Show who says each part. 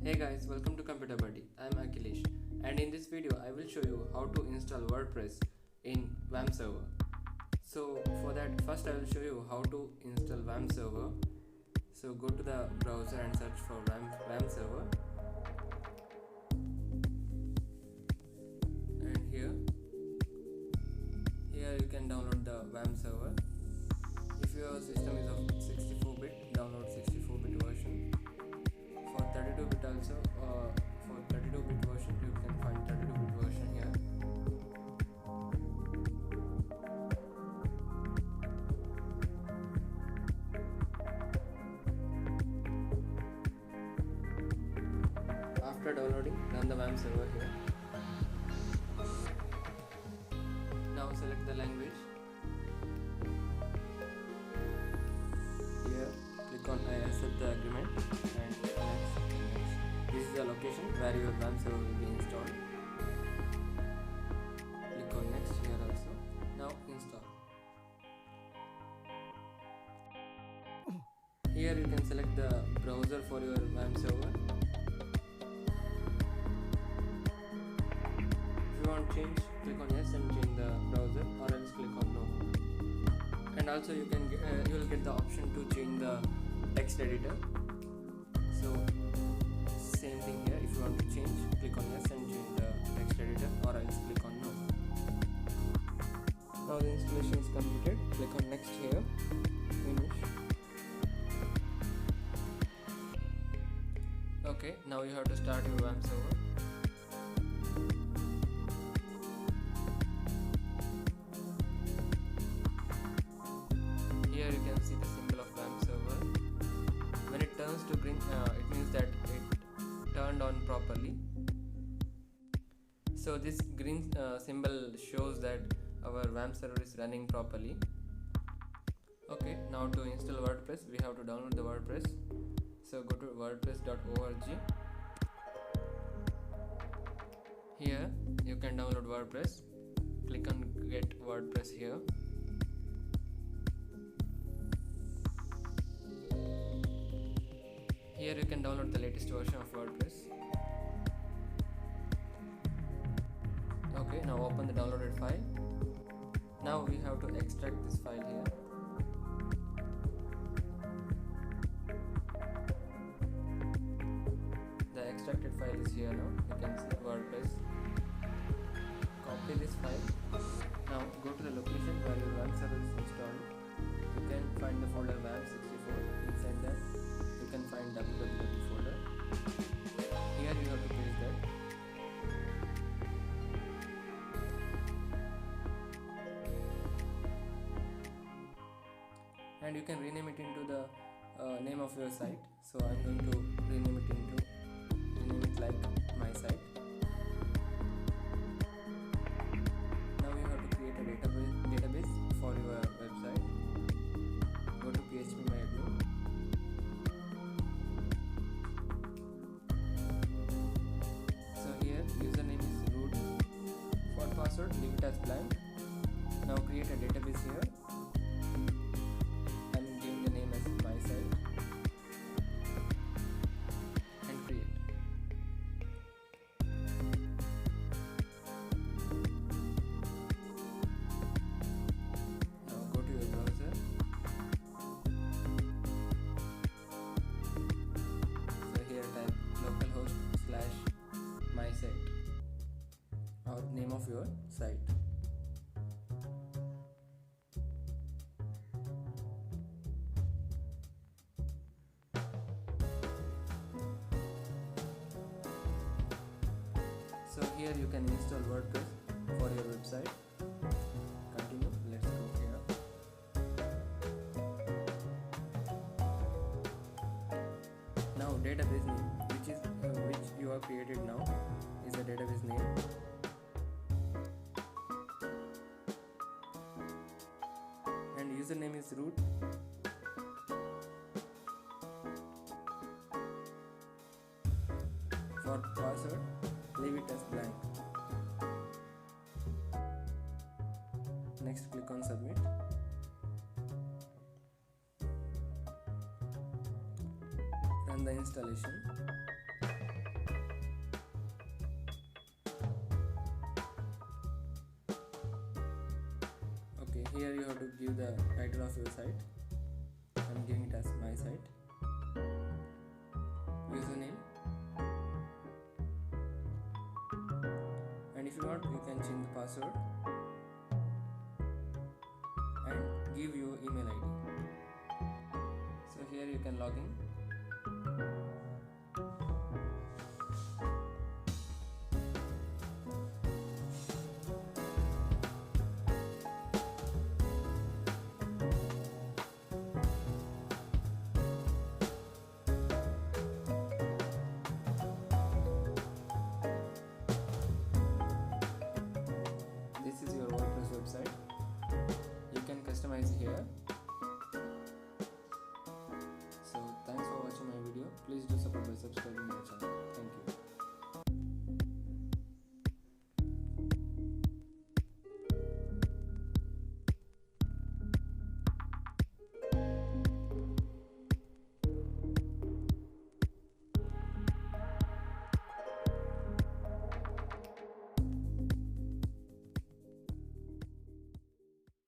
Speaker 1: Hey guys, welcome to Computer Buddy. I'm Akhilesh, and in this video I will show you how to install WordPress in WAMP server. So for that, first I will show you how to install WAMP server. So go to the browser and search for WAMP server, and here you can download the WAMP server. If your system is of 64-bit, download 64-bit version. For 32-bit also, for 32-bit version you can find 32-bit version here. After downloading, run the WAMP server here. Now select the language. Here click on I accept the agreement and next. This is the location where your WAMP server will be installed. Click on next here also. Now install. Here you can select the browser for your WAMP server. If you want to change, click on yes and change the browser, or else click on no. And also you will get the option to change the text editor. So same thing here, if you want to change, click on yes and change the text editor, or else click on no. Now the installation is completed. Click on next here, finish. Okay, now you have to start your WAMP server. Here you can see the symbol of WAMP server. When it turns to green, it means that it turned on properly. So this green symbol shows that our WAMP server is running properly. Okay, now to install WordPress, we have to download the WordPress. So go to wordpress.org. Here you can download WordPress. Click on get WordPress here. Here you can download the latest version of WordPress. Okay, now open the downloaded file. Now we have to extract this file here. The extracted file is here now. You can see WordPress. Copy this file. Now go to the location where your WAMP server is installed. You can find the folder WAMP64. Inside that you can find www folder. Here you have to paste that. And you can rename it into the name of your site. So I'm going to rename it like my site. Now you have to create a database for your website. Go to phpMyAdmin. So here username is root. For password, leave it as blank. Now create a database here. I'm giving the name as my site and create. Now go to your browser. So here type localhost/mysite, or name of your site. So here you can install WordPress for your website. Continue. Let's go here. Now database name, which you have created now, is the database name. And username is root. For password, leave it as blank. Next click on submit. Run the installation. here you have to give the title of your site. I'm giving it as my site. Username, and if you want you can change the password and give your email ID. So here you can log in. This is your WordPress website. You can customize here. So thanks for watching my video. Please do support by subscribing my channel.